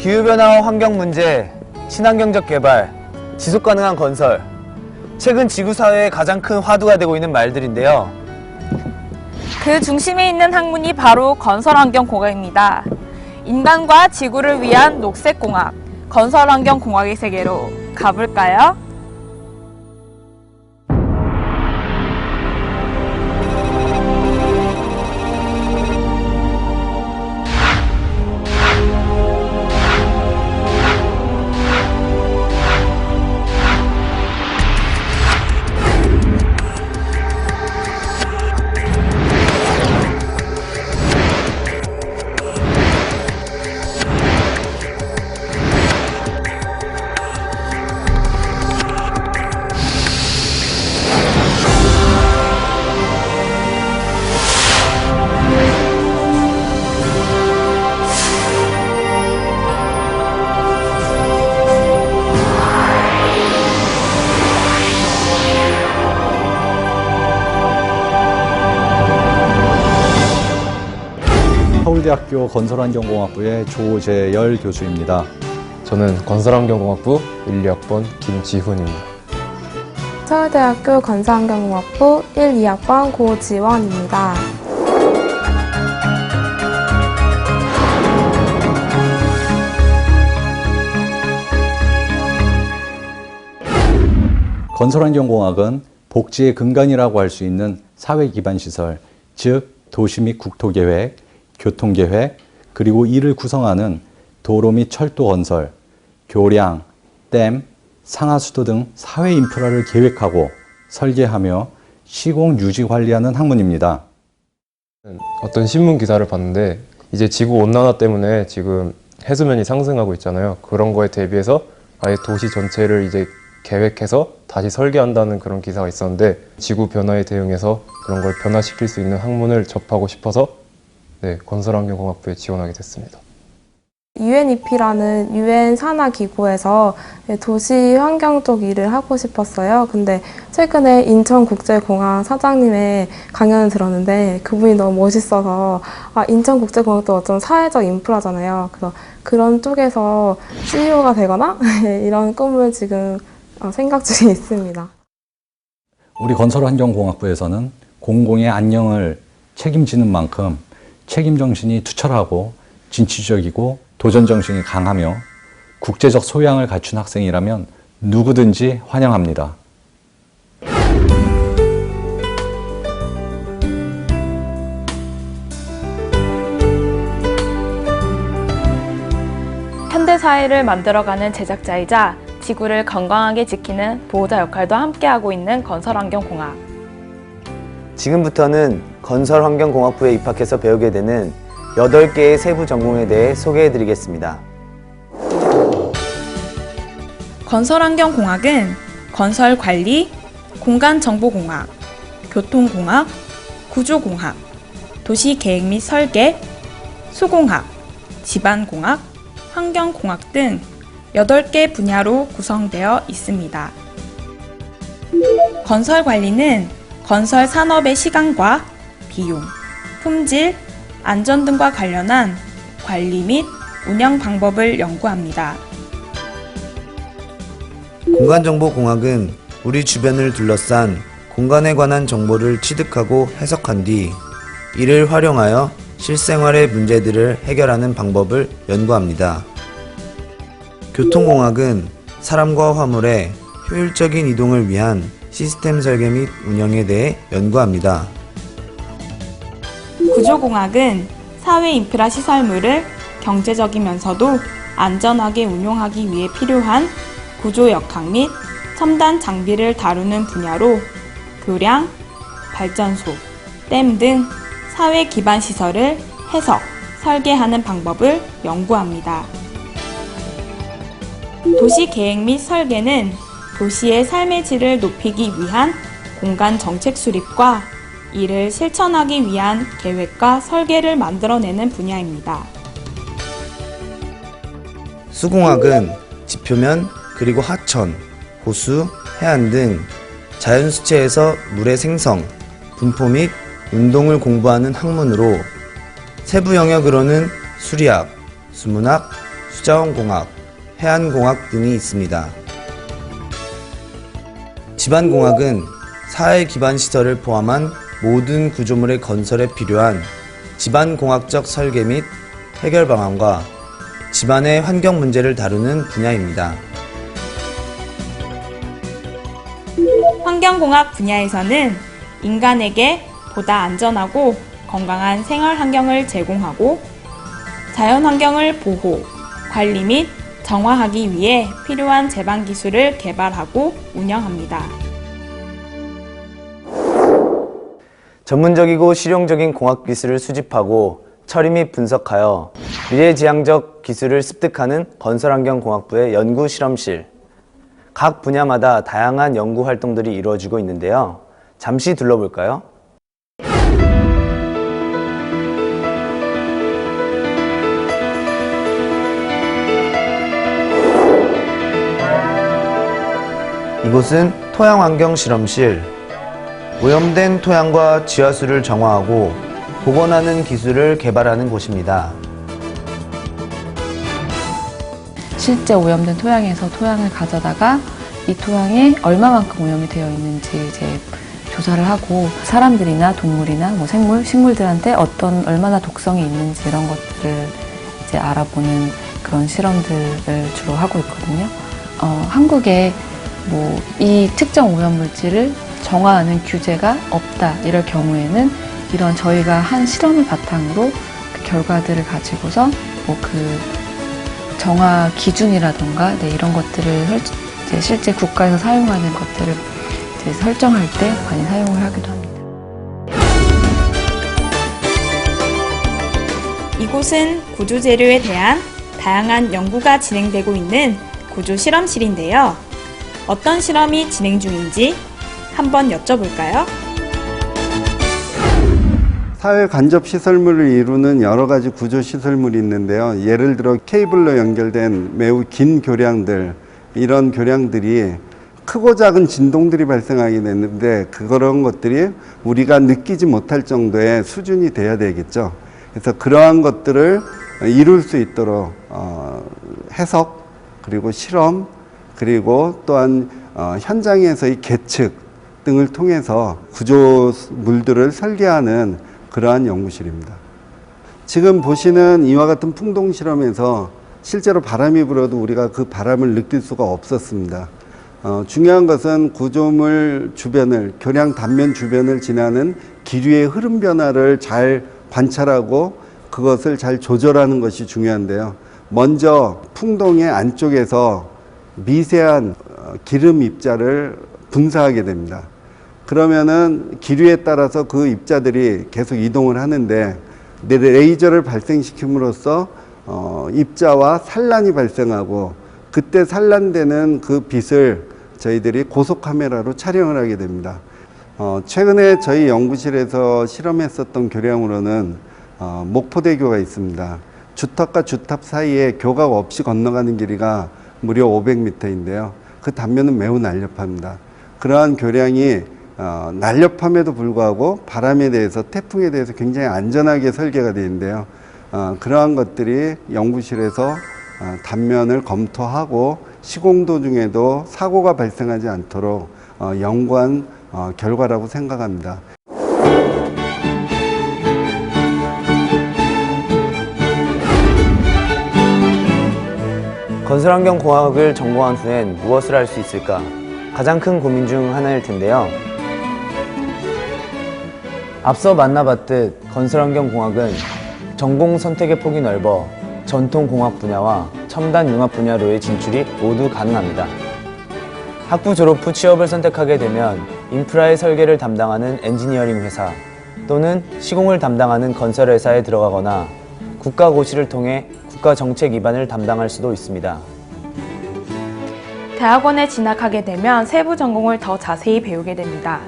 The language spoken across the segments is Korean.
기후변화 환경 문제, 친환경적 개발, 지속가능한 건설. 최근 지구사회의 가장 큰 화두가 되고 있는 말들인데요. 그 중심에 있는 학문이 바로 건설환경공학입니다. 인간과 지구를 위한 녹색공학, 건설환경공학의 세계로 가볼까요? 서울대학교 건설환경공학부의 조재열 교수입니다. 저는 건설환경공학부 1, 2학번 김지훈입니다. 서울대학교 건설환경공학부 1, 2학번 고지원입니다. 건설환경공학은 복지의 근간이라고 할 수 있는 사회 기반 시설, 즉 도시 및 국토계획, 교통계획, 그리고 이를 구성하는 도로 및 철도 건설, 교량, 댐, 상하수도 등 사회 인프라를 계획하고 설계하며 시공 유지 관리하는 학문입니다. 어떤 신문 기사를 봤는데 이제 지구 온난화 때문에 지금 해수면이 상승하고 있잖아요. 그런 거에 대비해서 아예 도시 전체를 이제 계획해서 다시 설계한다는 그런 기사가 있었는데 지구 변화에 대응해서 그런 걸 변화시킬 수 있는 학문을 접하고 싶어서 건설환경공학부에 지원하게 됐습니다. UNEP라는 UN 산하 기구에서 도시 환경 쪽 일을 하고 싶었어요. 근데 최근에 인천국제공항 사장님의 강연을 들었는데 그분이 너무 멋있어서 인천국제공항도 어떤 사회적 인프라잖아요. 그래서 그런 쪽에서 CEO가 되거나 이런 꿈을 지금 생각 중에 있습니다. 우리 건설환경공학부에서는 공공의 안녕을 책임지는 만큼 책임정신이 투철하고 진취적이고 도전정신이 강하며 국제적 소양을 갖춘 학생이라면 누구든지 환영합니다. 현대사회를 만들어가는 제작자이자 지구를 건강하게 지키는 보호자 역할도 함께하고 있는 건설환경공학. 지금부터는 건설환경공학부에 입학해서 배우게 되는 8개의 세부 전공에 대해 소개해드리겠습니다. 건설환경공학은 건설관리, 공간정보공학, 교통공학, 구조공학, 도시계획 및 설계, 수공학, 집안공학, 환경공학 등 8개 분야로 구성되어 있습니다. 건설관리는 건설 산업의 시간과 비용, 품질, 안전 등과 관련한 관리 및 운영 방법을 연구합니다. 공간정보공학은 우리 주변을 둘러싼 공간에 관한 정보를 취득하고 해석한 뒤 이를 활용하여 실생활의 문제들을 해결하는 방법을 연구합니다. 교통공학은 사람과 화물의 효율적인 이동을 위한 시스템 설계 및 운영에 대해 연구합니다. 구조공학은 사회 인프라 시설물을 경제적이면서도 안전하게 운용하기 위해 필요한 구조 역학 및 첨단 장비를 다루는 분야로 교량, 발전소, 댐 등 사회 기반 시설을 해석, 설계하는 방법을 연구합니다. 도시 계획 및 설계는 도시의 삶의 질을 높이기 위한 공간 정책 수립과 이를 실천하기 위한 계획과 설계를 만들어내는 분야입니다. 수공학은 지표면 그리고 하천, 호수, 해안 등 자연 수체에서 물의 생성, 분포 및 운동을 공부하는 학문으로 세부 영역으로는 수리학, 수문학, 수자원공학, 해안공학 등이 있습니다. 집안공학은 사회 기반 시설을 포함한 모든 구조물의 건설에 필요한 집안공학적 설계 및 해결 방안과 집안의 환경 문제를 다루는 분야입니다. 환경공학 분야에서는 인간에게 보다 안전하고 건강한 생활 환경을 제공하고 자연 환경을 보호, 관리 및 정화하기 위해 필요한 제반 기술을 개발하고 운영합니다. 전문적이고 실용적인 공학 기술을 수집하고 처리 및 분석하여 미래지향적 기술을 습득하는 건설환경공학부의 연구실험실. 각 분야마다 다양한 연구 활동들이 이루어지고 있는데요. 잠시 둘러볼까요? 이곳은 토양환경실험실. 오염된 토양과 지하수를 정화하고 복원하는 기술을 개발하는 곳입니다. 실제 오염된 토양에서 토양을 가져다가 이 토양에 얼마만큼 오염이 되어 있는지 이제 조사를 하고 사람들이나 동물이나 뭐 생물, 식물들한테 얼마나 독성이 있는지 이런 것들을 이제 알아보는 그런 실험들을 주로 하고 있거든요. 한국에 뭐 이 특정 오염 물질을 정화하는 규제가 없다 이럴 경우에는 이런 저희가 한 실험을 바탕으로 그 결과들을 가지고서 뭐 그 정화 기준이라던가 이런 것들을 이제 실제 국가에서 사용하는 것들을 이제 설정할 때 많이 사용을 하기도 합니다. 이곳은 구조 재료에 대한 다양한 연구가 진행되고 있는 구조 실험실인데요. 어떤 실험이 진행 중인지 한번 여쭤볼까요? 사회 간접 시설물을 이루는 여러 가지 구조 시설물이 있는데요. 예를 들어 케이블로 연결된 매우 긴 교량들, 이런 교량들이 크고 작은 진동들이 발생하게 되는데 그런 것들이 우리가 느끼지 못할 정도의 수준이 돼야 되겠죠. 그래서 그러한 것들을 이룰 수 있도록 해석, 그리고 실험, 그리고 또한 현장에서의 계측 등을 통해서 구조물들을 설계하는 그러한 연구실입니다. 지금 보시는 이와 같은 풍동 실험에서 실제로 바람이 불어도 우리가 그 바람을 느낄 수가 없었습니다. 중요한 것은 구조물 주변을, 교량 단면 주변을 지나는 기류의 흐름 변화를 잘 관찰하고 그것을 잘 조절하는 것이 중요한데요. 먼저 풍동의 안쪽에서 미세한 기름 입자를 분사하게 됩니다. 그러면은 기류에 따라서 그 입자들이 계속 이동을 하는데 레이저를 발생시킴으로써 입자와 산란이 발생하고 그때 산란되는 그 빛을 저희들이 고속 카메라로 촬영을 하게 됩니다. 최근에 저희 연구실에서 실험했었던 교량으로는 목포대교가 있습니다. 주탑과 주탑 사이에 교각 없이 건너가는 길이가 무려 500m인데요. 그 단면은 매우 날렵합니다. 그러한 교량이 날렵함에도 불구하고 바람에 대해서, 태풍에 대해서 굉장히 안전하게 설계가 되어 있는데요. 그러한 것들이 연구실에서 단면을 검토하고 시공 도중에도 사고가 발생하지 않도록 연구한 결과라고 생각합니다. 건설환경공학을 전공한 후엔 무엇을 할 수 있을까? 가장 큰 고민 중 하나일 텐데요. 앞서 만나봤듯 건설환경공학은 전공 선택의 폭이 넓어 전통공학 분야와 첨단 융합 분야로의 진출이 모두 가능합니다. 학부 졸업 후 취업을 선택하게 되면 인프라의 설계를 담당하는 엔지니어링 회사 또는 시공을 담당하는 건설회사에 들어가거나 국가고시를 통해 국가 정책 위반을 담당할 수도 있습니다. 대학원에 진학하게 되면 세부 전공을 더 자세히 배우게 됩니다.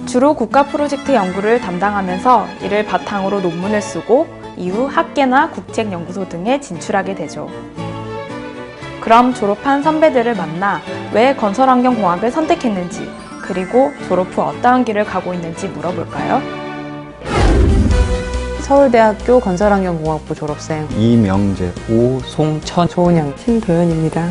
주로 국가 프로젝트 연구를 담당하면서 이를 바탕으로 논문을 쓰고 이후 학계나 국책연구소 등에 진출하게 되죠. 그럼 졸업한 선배들을 만나 왜 건설환경공학을 선택했는지, 그리고 졸업 후 어떠한 길을 가고 있는지 물어볼까요? 서울대학교 건설환경공학부 졸업생 이명재, 오송천, 조은영, 신도연입니다.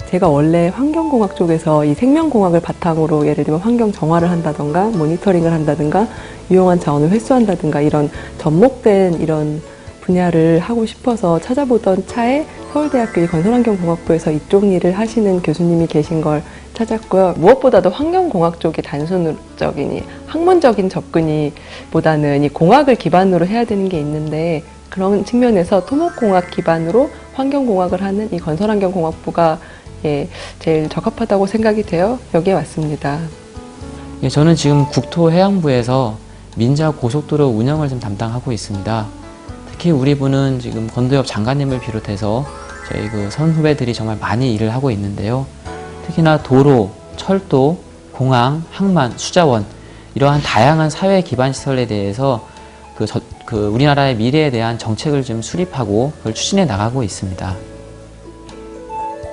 제가 원래 환경공학 쪽에서 이 생명공학을 바탕으로 예를 들면 환경 정화를 한다던가 모니터링을 한다든가 유용한 자원을 회수한다든가 이런 접목된 이런 분야를 하고 싶어서 찾아보던 차에 서울대학교 건설환경공학부에서 이쪽 일을 하시는 교수님이 계신 걸 찾았고요. 무엇보다도 환경공학 쪽이 단순적인 학문적인 접근이 보다는 이 공학을 기반으로 해야 되는 게 있는데 그런 측면에서 토목공학 기반으로 환경공학을 하는 이 건설환경공학부가 제일 적합하다고 생각이 되어 여기에 왔습니다. 저는 지금 국토해양부에서 민자 고속도로 운영을 좀 담당하고 있습니다. 특히 우리 부는 지금 건도엽 장관님을 비롯해서 저희 그 선후배들이 정말 많이 일을 하고 있는데요. 특히나 도로, 철도, 공항, 항만, 수자원 이러한 다양한 사회 기반 시설에 대해서 우리나라의 미래에 대한 정책을 좀 수립하고 그걸 추진해 나가고 있습니다.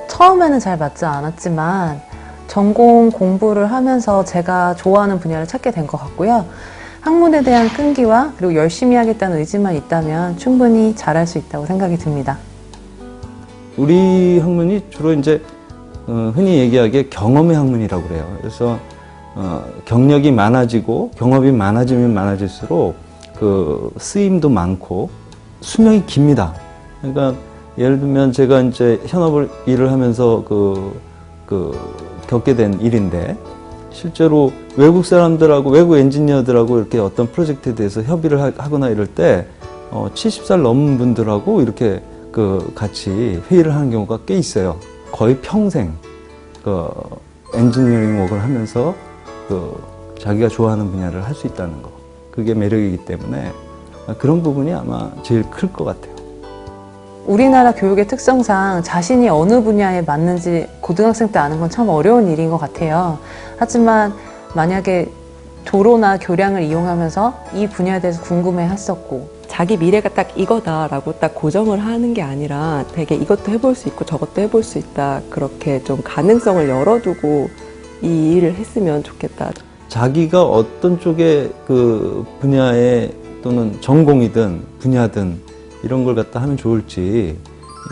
처음에는 잘 맞지 않았지만 전공 공부를 하면서 제가 좋아하는 분야를 찾게 된 것 같고요. 학문에 대한 끈기와 그리고 열심히 하겠다는 의지만 있다면 충분히 잘할 수 있다고 생각이 듭니다. 우리 학문이 주로 이제 흔히 얘기하기에 경험의 학문이라고 그래요. 그래서 경력이 많아지고 경험이 많아지면 많아질수록 그 쓰임도 많고 수명이 깁니다. 그러니까 예를 들면 제가 이제 현업을 일을 하면서 겪게 된 일인데 실제로 외국 사람들하고 외국 엔지니어들하고 이렇게 어떤 프로젝트에 대해서 협의를 하거나 이럴 때 70살 넘은 분들하고 이렇게 같이 회의를 하는 경우가 꽤 있어요. 거의 평생 엔지니어링 워크를 하면서 자기가 좋아하는 분야를 할 수 있다는 거. 그게 매력이기 때문에 그런 부분이 아마 제일 클 것 같아요. 우리나라 교육의 특성상 자신이 어느 분야에 맞는지 고등학생 때 아는 건 참 어려운 일인 것 같아요. 하지만 만약에 도로나 교량을 이용하면서 이 분야에 대해서 궁금해 했었고 자기 미래가 딱 이거다라고 딱 고정을 하는 게 아니라 되게 이것도 해볼 수 있고 저것도 해볼 수 있다. 그렇게 좀 가능성을 열어두고 이 일을 했으면 좋겠다. 자기가 어떤 쪽의 분야에 또는 전공이든 분야든 이런 걸 갖다 하면 좋을지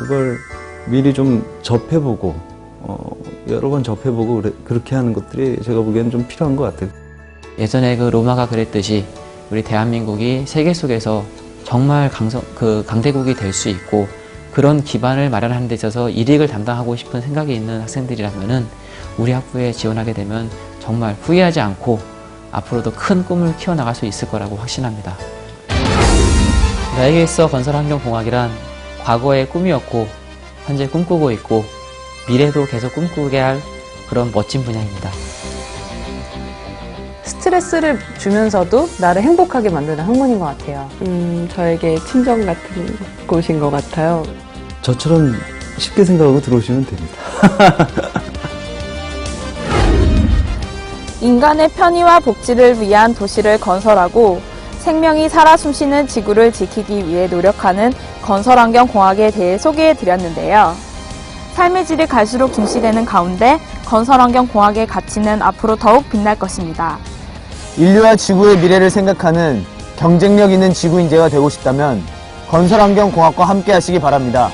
이걸 미리 좀 접해보고 여러 번 접해보고 그렇게 하는 것들이 제가 보기에는 좀 필요한 것 같아요. 예전에 로마가 그랬듯이 우리 대한민국이 세계 속에서 정말 강대국이 될 수 있고 그런 기반을 마련하는 데 있어서 일익을 담당하고 싶은 생각이 있는 학생들이라면은 우리 학부에 지원하게 되면 정말 후회하지 않고 앞으로도 큰 꿈을 키워나갈 수 있을 거라고 확신합니다. 나에게 있어 건설환경공학이란 과거의 꿈이었고 현재 꿈꾸고 있고 미래도 계속 꿈꾸게 할 그런 멋진 분야입니다. 스트레스를 주면서도 나를 행복하게 만드는 학문인 것 같아요. 저에게 친정 같은 곳인 것 같아요. 저처럼 쉽게 생각하고 들어오시면 됩니다. 인간의 편의와 복지를 위한 도시를 건설하고 생명이 살아 숨쉬는 지구를 지키기 위해 노력하는 건설환경공학에 대해 소개해드렸는데요. 삶의 질이 갈수록 중시되는 가운데 건설환경공학의 가치는 앞으로 더욱 빛날 것입니다. 인류와 지구의 미래를 생각하는 경쟁력 있는 지구인재가 되고 싶다면 건설환경공학과 함께 하시기 바랍니다.